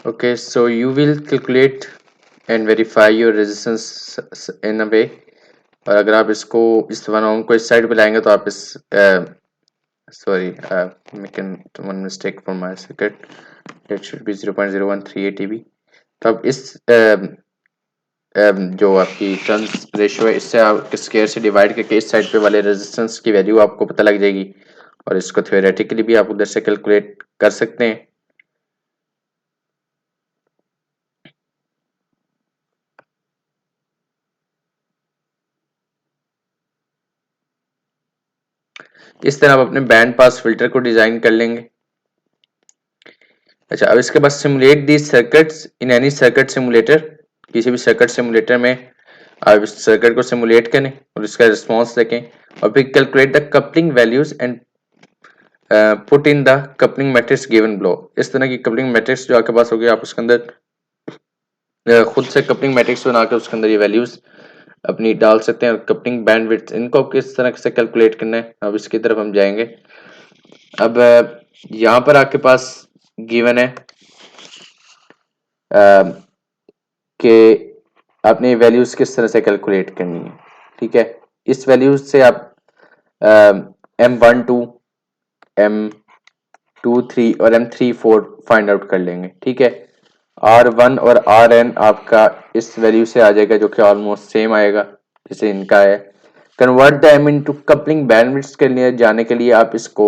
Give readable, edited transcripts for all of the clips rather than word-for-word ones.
Okay, so you will calculate and verify your resistance in a way. और अगर आप इसको इस वन को इस साइड पे लाएंगे तो आप इस sorry, making one mistake for my circuit. It should be 0.013 ATB. तो अब इस जो आपकी टर्न्स रेशियो है इससे आप स्केयर से डिवाइड करके इस साइड पे वाले रेजिस्टेंस की वैल्यू आपको पता लग जाएगी और इसको थ्योरेटिकली भी आप उधर से कैलकुलेट कर सकते हैं। इस तरह आप अपने बैंड पास फिल्टर को डिजाइन कर लेंगे। अच्छा, अब इसके बाद simulate the circuits in any circuit simulator. किसी भी सर्किट सिमुलेटर में आप इस सर्किट को सिमुलेट करें और इसका रिस्पॉन्स देखें और फिर calculate the coupling values and put in the coupling matrix given below. इस तरह की कपलिंग मैट्रिक्स जो आपके पास होगी आप उसके अंदर खुद से कपलिंग मैट्रिक्स बना के उसके अंदर ये वैल्यूज अपनी डाल सकते हैं। और कपलिंग बैंडविड्थ इनको किस तरह से कैलकुलेट करना है अब इसकी तरफ हम जाएंगे। अब यहाँ पर आपके पास गिवन है कि आपने वैल्यूज किस तरह से कैलकुलेट करनी है। ठीक है, इस वैल्यूज से आप M12 M23 और M34 फाइंड आउट कर लेंगे। ठीक है, R1 और Rn आपका इस वैल्यू से आ जाएगा जो कि ऑलमोस्ट सेम आएगा जैसे इनका है। Convert the M into coupling bandwidth के लिए जाने के लिए आप इसको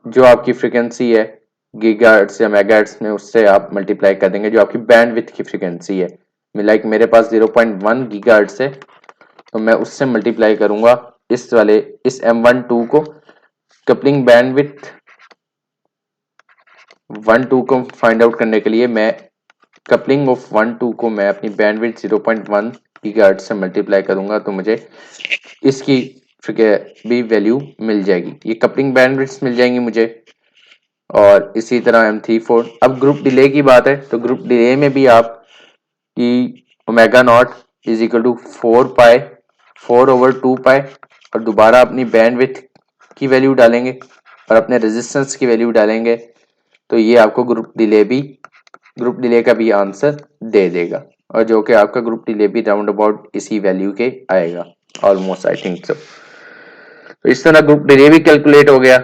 जो आपकी फ्रीक्वेंसी है गीगाहर्ट्ज या मेगाहर्ट्ज में उससे आप मल्टीप्लाई कर देंगे जो आपकी बैंडविड्थ की फ्रीक्वेंसी है। लाइक मेरे पास 0.1 गीगाहर्ट्ज है तो मैं उससे मल्टीप्लाई करूंगा इस वाले इस M12 को। कपलिंग बैंडविड्थ 1 2 को फाइंड आउट करने के लिए मैं कपलिंग ऑफ 1 2 को मैं अपनी बैंडविड्थ 0.1 गीगाहर्ट्ज से मल्टीप्लाई करूंगा तो मुझे इसकी भी वैल्यू मिल जाएगी। ये कपलिंग बैंडविड्थ मिल जाएंगी मुझे। और इसी तरह M34। अब ग्रुप डिले की बात है तो ग्रुप डिले में भी आप की omega naught is equal to 4 pi 4/2 pi और दोबारा अपनी बैंडविड्थ की वैल्यू डालेंगे और अपने रेजिस्टेंस की वैल्यू डालेंगे तो ये आपको ग्रुप डिले का भी आंसर दे देगा और जो कि आपका ग्रुप डिले भी राउंड अबाउट इसी वैल्यू के आएगा ऑलमोस्ट आई थिंक सो। तो इस तरह ग्रुप डिले भी कैलकुलेट हो गया।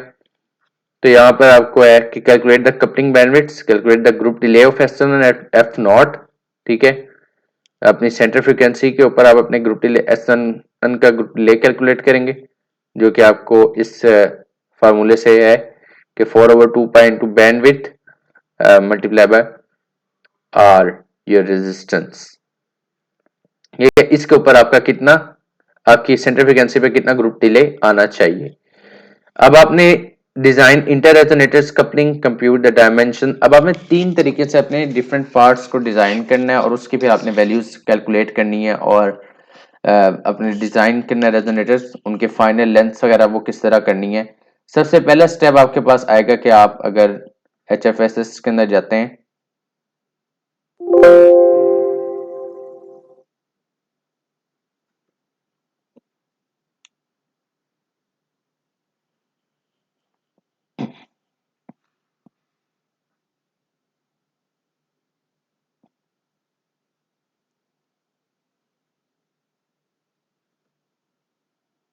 तो यहाँ पर आपको है कि calculate the coupling bandwidth, calculate the group delay of S1 and F0। ठीक है, अपनी सेंटर फ्रीक्वेंसी के ऊपर आप अपने ग्रुप डिले S1 का ग्रुप डिले कैलकुलेट करेंगे जो कि आपको इस फार्मूले से है कि 4/2 pi into bandwidth multiply by R your resistance. ये इसके ऊपर आपका कितना आपकी सेंटर फ्रीक्वेंसी पे कितना ग्रुप डिले आना चाहिए। अब आपने design inter resonators coupling compute the dimension. अब आपने 3 तरीके से अपने डिफरेंट पार्ट्स को डिजाइन करना है और उसकी फिर आपने वैल्यूज कैलकुलेट करनी है और अपने डिजाइन करना है रेजोनेटर्स उनके फाइनल लेंथ्स वगैरह वो किस तरह करनी है। सबसे पहला स्टेप आपके पास आएगा कि आप अगर HFSS के अंदर जाते हैं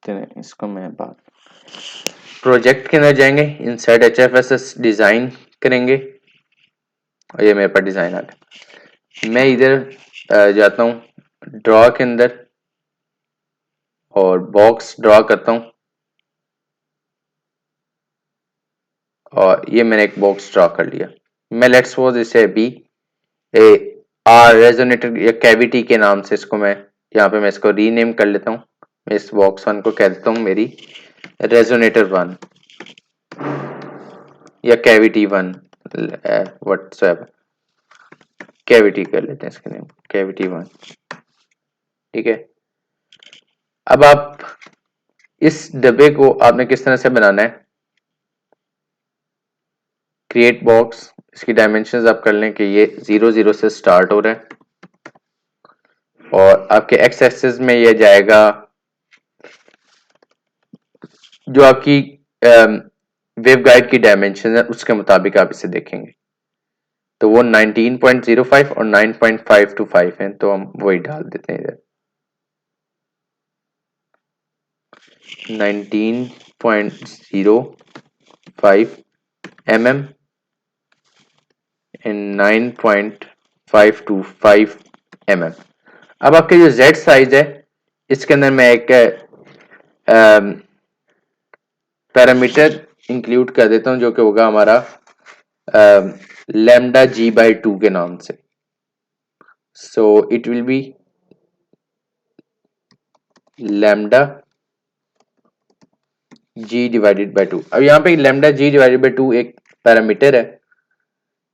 तो इसको मैं बात प्रोजेक्ट के अंदर जाएंगे, इनसाइड HFSS डिजाइन करेंगे और ये मेरे पास डिजाइन आ गया। मैं इधर जाता हूँ ड्रॉ के अंदर और बॉक्स ड्रॉ करता हूँ और ये मैंने एक बॉक्स ड्रॉ कर लिया। मैं लेट्स सपोज इसे बी ए आर रेजोनेटर या कैविटी के नाम से इसको मैं यहाँ पे मैं इसको रीनेम कर लेता हूँ। मैं इस बॉक्स 1 को कह देता हूँ मेरी रेजोनेटर 1 या कैविटी 1 व्हाट्सएप कैविटी कर लेते हैं इसके नेम कैविटी 1। ठीक है, अब आप इस डब्बे को आपने किस तरह से बनाना है। क्रिएट बॉक्स, इसकी डायमेंशंस आप कर लें कि ये 0 0 से स्टार्ट हो रहा है और आपके एक्स एक्सिस में ये जाएगा जो आपकी वेव गाइड की डायमेंशन है उसके मुताबिक आप इसे देखेंगे। तो वो 19.05 और 9.525 है, तो हम वही डाल देते हैं इधर 19.05 mm एंड 9.525 mm। अब आपके जो Z साइज है इसके अंदर मैं एक पैरामीटर इंक्लूड कर देता हूं जो कि होगा हमारा लैम्डा जी बाई 2 के नाम से। So it will be lambda g divided by 2। अब यहाँ पे लैम्डा जी डिवाइडेड बाई 2 एक पैरामीटर है,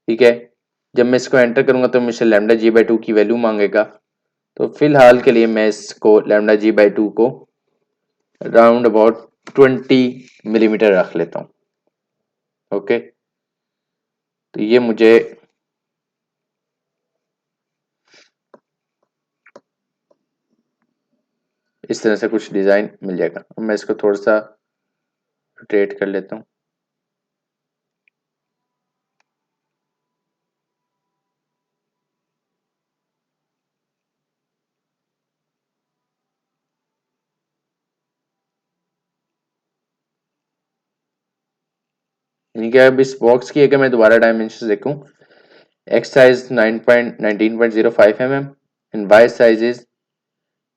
ठीक है। जब मैं इसको एंटर करूंगा तो मुझसे लैम्डा जी बाई 2 की वैल्यू मांगेगा। तो फिलहाल के लिए मैं इसको लैम्डा जी बाई 2 को राउंड अबाउट 20 मिलीमीटर रख लेता हूँ। ओके, तो ये मुझे इस तरह से कुछ डिजाइन मिल जाएगा। अब मैं इसको थोड़ा सा रोटेट कर लेता हूँ। यानी कि अब इस बॉक्स की अगर मैं दोबारा डायमेंशन देखूं, X size 19.05 mm and Y size is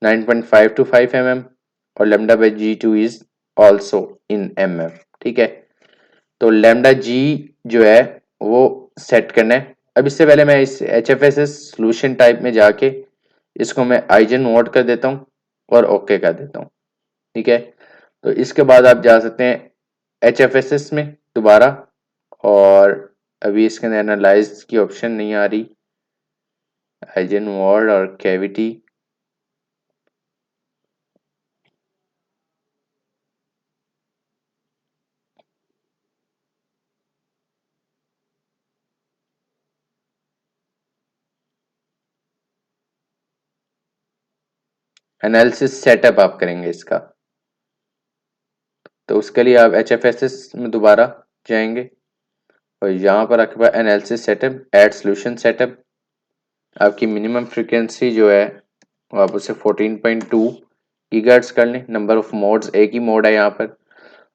9.525 mm और lambda by g two is also in mm, ठीक है। तो लेमडा जी जो है वो सेट करना है। अब इससे पहले मैं इस H F S S solution type में जाके इसको मैं आइजन मोड कर देता हूँ और ओके कर देता हूँ, ठीक है। तो इसके बाद आप जा सकते हैं एच एफ एस एस में दोबारा, और अभी इसके अंदर एनालाइज की ऑप्शन नहीं आ रही, आइजन मोड और कैविटी। एनालिसिस सेटअप आप करेंगे इसका, तो उसके लिए आप एच एफ एस एस में दोबारा जाएंगे और यहाँ पर आपके पास analysis setup, add solution setup. आपकी मिनिमम फ्रीक्वेंसी जो है वो आप उसे 14.2 गीगाहर्ट्ज कर लें। नंबर ऑफ मोड्स एक ही मोड है यहाँ पर,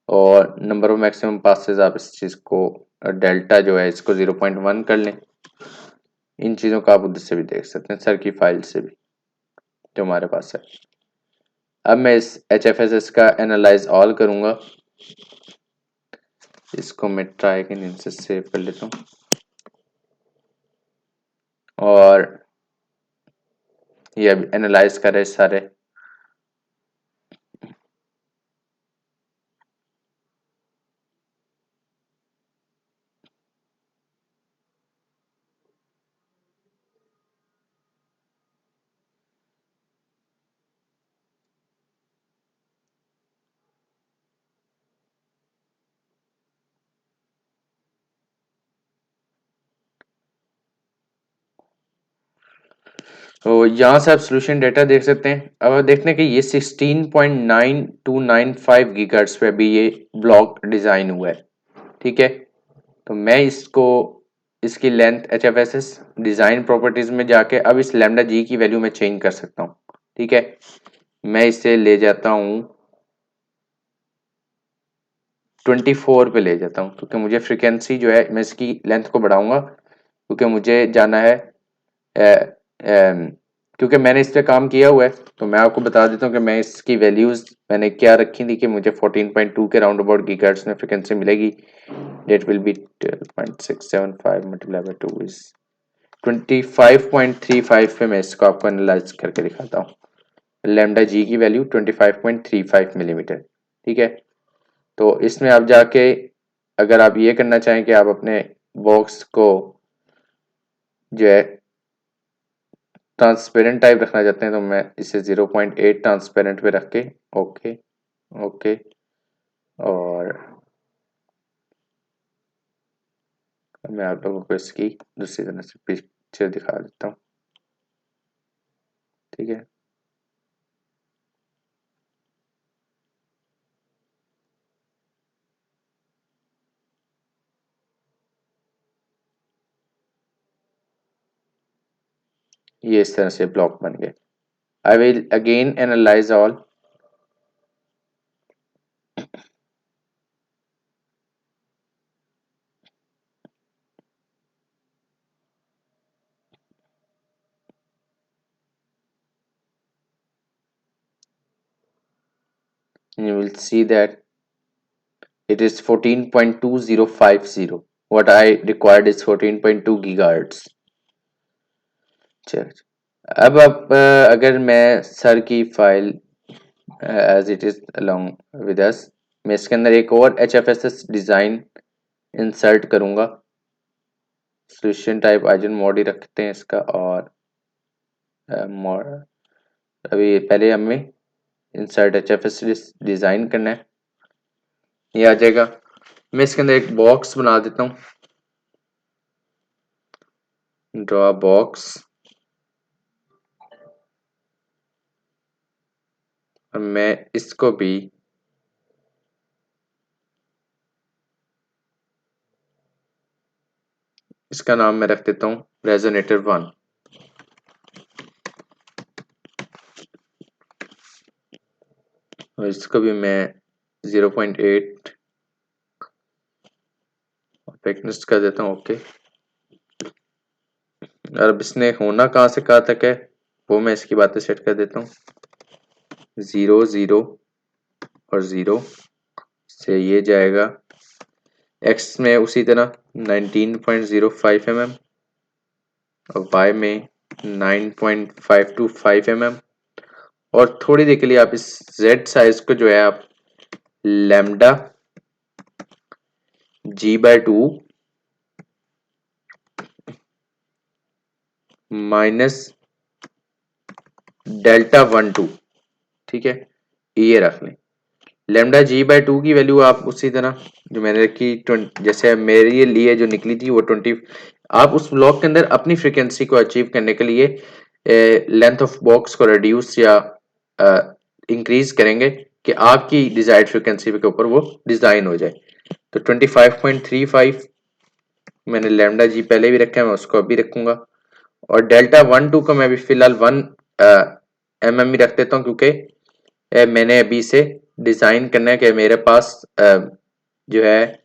और नंबर ऑफ मैक्सिमम पासेस आप इस चीज़ को डेल्टा जो है इसको 0.1 कर लें। इन चीज़ों का आप उधर से भी देख सकते हैं, सर की फाइल से भी जो हमारे पास है। अब मैं इस एच एफ एस एस का एनालाइज ऑल करूँगा, इसको मैं ट्राई के इनसे सेव कर लेता हूँ और ये अभी एनालाइज कर रहे सारे। तो यहाँ से आप सोल्यूशन डेटा देख सकते हैं। अब आप देखने कि ये 16.9295 गीगाहर्ट्ज पे अभी ये ब्लॉक डिजाइन हुआ है, ठीक है। तो मैं इसको इसकी length H F S S design properties में जाके अब इस लैम्डा जी की वैल्यू में चेंज कर सकता हूँ, ठीक है। मैं इसे ले जाता हूँ 24 पे ले जाता हूँ, क्योंकि मुझे फ्रिक्वेंसी जो है मैं इसकी लेंथ को बढ़ाऊंगा, क्योंकि मुझे जाना है क्योंकि मैंने इस पे काम किया हुआ है। तो मैं आपको बता देता हूँ कि मैं इसकी वैल्यूज मैंने क्या रखी थी कि मुझे 14.2 के राउंड अबाउट गीगाहर्ट्ज में फ्रिक्वेंसी मिलेगी। That will be 12.675 multiply by 2 is 25.35 पे मैं इसको आपको एनालाइज करके दिखाता हूँ। लैम्डा जी की वैल्यू 25.35 मिलीमीटर, ठीक है। तो इसमें आप जाके अगर आप ये करना चाहें कि आप अपने बॉक्स को जो है ट्रांसपेरेंट टाइप रखना चाहते हैं, तो मैं इसे 0.8 ट्रांसपेरेंट पे रख के ओके ओके, और मैं आप लोगों को इसकी दूसरी तरह से पिक्चर दिखा देता हूँ, ठीक है। ये इस तरह से ब्लॉक बन गए। I will again analyse all. You will see that it is 14.2050. What I required is 14.2 gigahertz. चलो अब आप अगर मैं सर की file as it is along with us, मैं इसके अंदर एक और HFSS डिज़ाइन इंसर्ट करूंगा। सोल्यूशन टाइप आइजन मॉड ही रखते हैं इसका, और मॉड अभी पहले हमें इंसर्ट HFSS डिज़ाइन करना है। ये आ जाएगा। मैं इसके अंदर एक बॉक्स बना देता हूँ, ड्रॉ बॉक्स, और मैं इसको भी इसका नाम मैं रख देता हूँ रेजोनेटर 1। और इसको भी मैं 0.8 थिकनेस कर देता हूँ। ओके, और अब इसने होना कहाँ से कहाँ तक है वो मैं इसकी बातें सेट कर देता हूँ। 0 0 और 0 से ये जाएगा एक्स में उसी तरह 19.05 mm और वाई में 9.525 mm। और थोड़ी देर के लिए आप इस जेड साइज को जो है आप लैम्डा G/2 माइनस डेल्टा 1 2, ठीक है, ये रख लें। लैम्डा G/2 की वैल्यू आप उसी तरह जो मैंने रखी, जैसे मेरे लिए जो निकली थी वो 20। आप उस ब्लॉक के अंदर अपनी फ्रीक्वेंसी को अचीव करने के लिए लेंथ ऑफ बॉक्स को रिड्यूस या इंक्रीज करेंगे कि आपकी डिजायर्ड फ्रीक्वेंसी के ऊपर वो डिजाइन हो जाए। तो 25.35 मैंने लैम्डा जी पहले भी रखा है, मैं उसको अभी रखूंगा। और डेल्टा 1 2 को मैं भी फिलहाल 1 mm ही रख देता हूँ, क्योंकि मैंने अभी से डिजाइन करना है कि मेरे पास जो है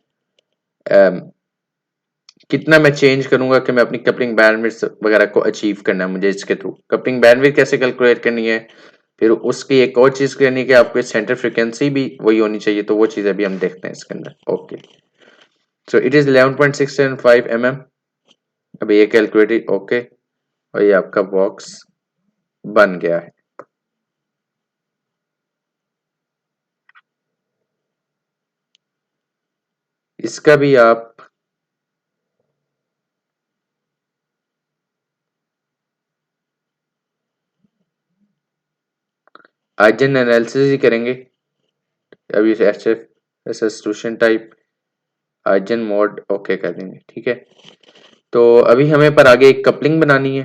कितना मैं चेंज करूंगा कि मैं अपनी कपलिंग बैंडविड्थ वगैरह को अचीव करना है मुझे इसके थ्रू। कपलिंग बैंडविड्थ कैसे कैलकुलेट करनी है, फिर उसकी एक और चीज करनी है कि आपको सेंटर फ्रीक्वेंसी भी वही होनी चाहिए, तो वो चीजें भी हम देखते हैं इसके अंदर। Okay, so it is 11.675 mm। अब ये कैलकुलेटेड ओके, और ये आपका बॉक्स बन गया है। इसका भी आप आइजन एनालिसिस ही करेंगे। अभी HFSS solution type eigen mode okay कर देंगे, ठीक है। तो अभी हमें पर आगे एक कपलिंग बनानी है।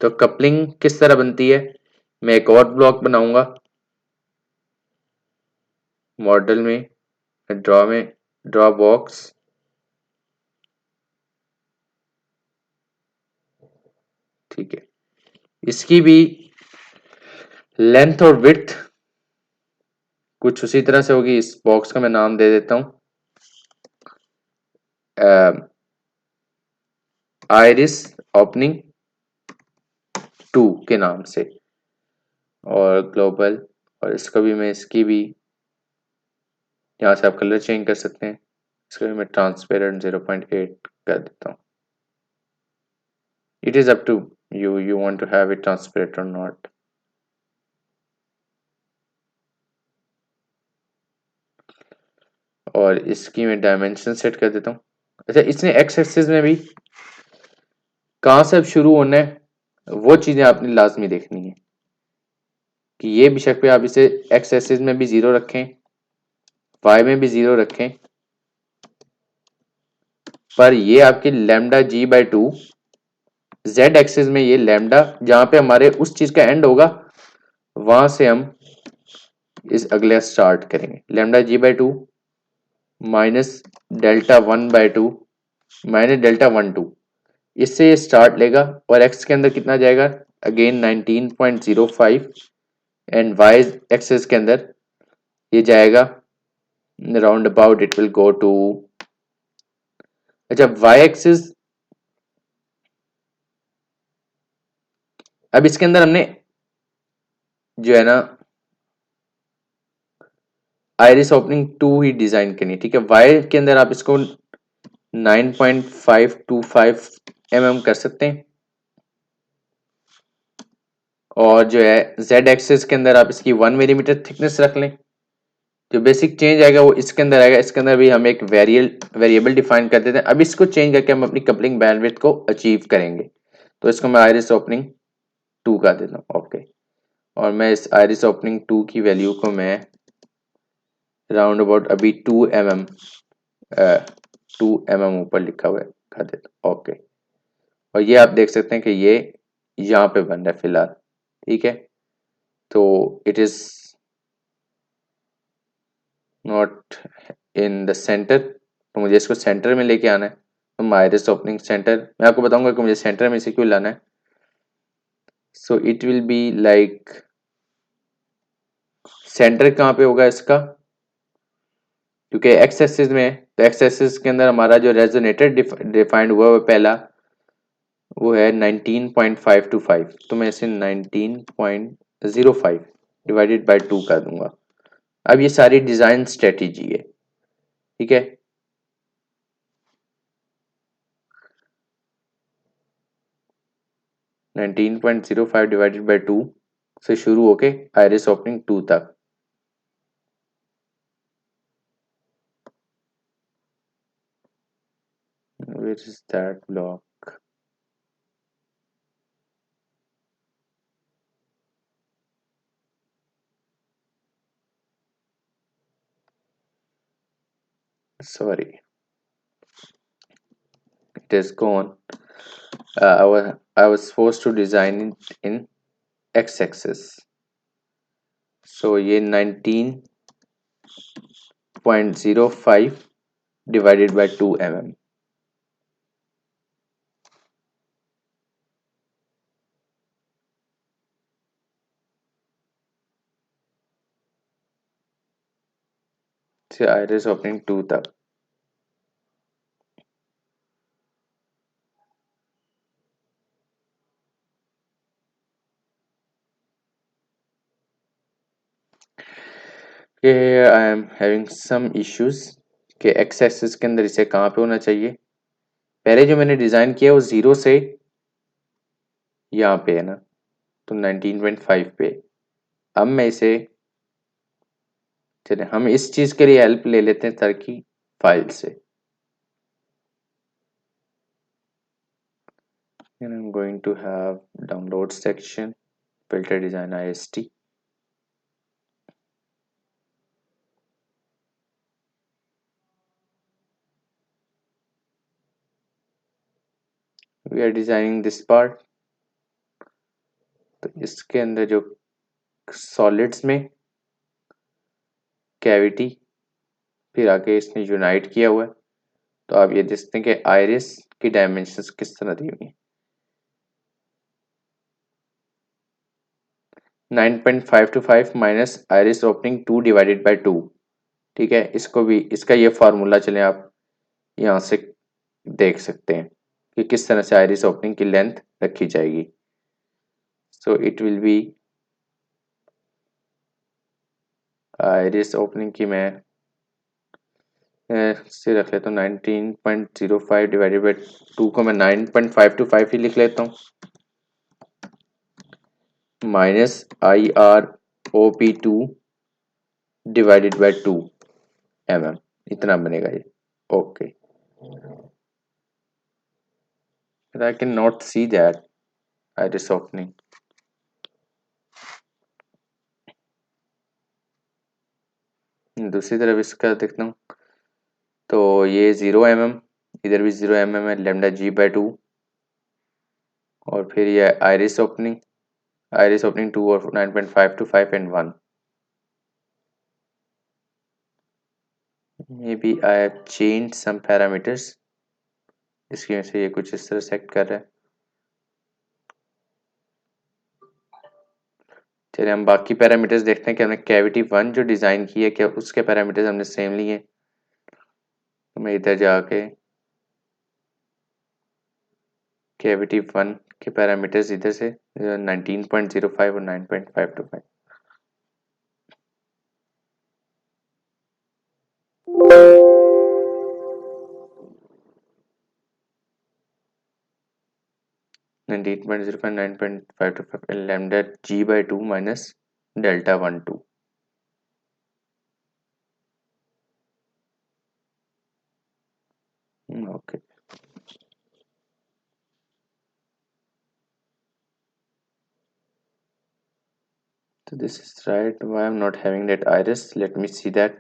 तो कपलिंग किस तरह बनती है, मैं एक और ब्लॉक बनाऊंगा मॉडल में, ड्रॉ बॉक्स, ठीक है। इसकी भी लेंथ और विड्थ कुछ उसी तरह से होगी। इस बॉक्स का मैं नाम दे देता हूं आयरिस ओपनिंग 2 के नाम से, और ग्लोबल, और इसका भी मैं इसकी भी यहाँ से आप कलर चेंज कर सकते हैं। इसका भी मैं ट्रांसपेरेंट 0.8 कर देता हूँ। It is up to you want to have it transparent और नॉट। और इसकी मैं डायमेंशन सेट कर देता हूँ। अच्छा, इसने एक्स एक्सिस में भी कहाँ से अब शुरू होना है वो चीजें आपने लाजमी देखनी है कि ये बेशक पे आप इसे एक्स एक्सिस में भी 0 रखें, वाई में भी 0 रखें, पर ये आपकी लैम्डा G/2 जेड एक्सिस में ये लैम्डा जहां पे हमारे उस चीज का एंड होगा वहां से हम इस अगले स्टार्ट करेंगे। Lambda G/2 minus delta 1/2 minus delta 1 2, इससे ये स्टार्ट लेगा और एक्स के अंदर कितना जाएगा अगेन 19.05 एंड वाई एक्सेस के अंदर ये जाएगा round about it will go to, अच्छा वाई एक्सेस, अब इसके अंदर हमने जो है ना आइरिस ओपनिंग 2 ही डिजाइन करनी है, ठीक है। वाई के अंदर आप इसको 9.525 कर सकते हैं, और जो है जेड एक्सिस के अंदर आप इसकी 1 मिलीमीटर थिकनेस रख लें। जो बेसिक चेंज आएगा वो इसके अंदर आएगा, इसके अंदर भी हम एक वेरिएबल डिफाइन कर देते हैं। अब इसको चेंज करके हम अपनी कपलिंग बैंडविड्थ को अचीव करेंगे। तो इसको मैं आइरिस ओपनिंग 2 का देता हूँ, ओके। और मैं इस आइरिस ओपनिंग 2 की वैल्यू को मैं राउंड अबाउट अभी 2 mm ऊपर लिखा हुआ है कर देता हूँ, ओके। और ये आप देख सकते हैं कि ये यहाँ पे बन रहा है फिलहाल, ठीक है। तो it is not in the centre, तो मुझे इसको सेंटर में लेके आना है। तो आइरिस ओपनिंग सेंटर, मैं आपको बताऊंगा कि मुझे सेंटर में इसे क्यों लाना है। सो it will be like, centre कहाँ पे होगा इसका, क्योंकि एक्स एक्सिस में है, तो एक्स एक्सिस के अंदर हमारा जो रेजोनेटर डिफाइंड हुआ वो पहला वो है 19.525, तो मैं इसे 19.05 डिवाइडेड बाय 2 कर दूंगा। अब ये सारी डिजाइन स्ट्रेटेजी है, ठीक है। 19.05 डिवाइडेड बाय 2 से शुरू होके आइरिस ओपनिंग 2 तक। Where is that block? Sorry, it is gone. I was forced to design it in x-axis. So ये 19.05 divided by 2 mm. से आइरिस ओपनिंग 2 तक। I am having some issues कि x axis के अंदर इसे कहाँ पे होना चाहिए। पहले जो मैंने डिजाइन किया वो 0 से यहाँ पे है ना, तो 19.5 पे। अब मैं इसे, चले हम इस चीज के लिए हेल्प ले लेते हैं सर की फाइल से। And I'm going to have download section, filter design IST. We are designing this part. तो इसके अंदर जो सॉलिड्स में कैविटी, फिर आगे इसने यूनाइट किया हुआ है। तो आप ये देखते हैं कि आइरिस की डायमेंशंस किस तरह दी हुई है। 9.525 minus iris opening 2 divided by 2, ठीक है। इसको भी, इसका ये फार्मूला चले आप यहाँ से देख सकते हैं कि किस तरह से आइरिस ओपनिंग की लेंथ रखी जाएगी। सो it will B, iris opening की मैं से रख लेता हूँ 19.05 डिवाइडेड बाई 2 को मैं 9.525 ही लिख लेता हूँ, minus IROP2 divided by 2 mm, इतना बनेगा ये, okay. I can not see that iris opening. दूसरी तरफ इसका देखता हूँ, तो ये 0 mm, इधर भी 0 mm है, लेमडा जी बाई 2, और फिर ये आइरिस ओपनिंग 2 और 9.525 and 1। maybe I have changed some parameters, इसकी वजह से ये कुछ इस तरह सेट कर रहा है। चलिए हम बाकी पैरामीटर्स देखते हैं कि हमने कैविटी वन जो डिज़ाइन की है क्या उसके पैरामीटर्स हमने सेम लिए। तो मैं इधर जाके कैविटी वन के पैरामीटर्स इधर से 19.05 और 9.525। Nineteen point zero five 9.525 lambda g by two minus delta one two. Okay, so this is right. Why I'm not having that iris? Let me see that.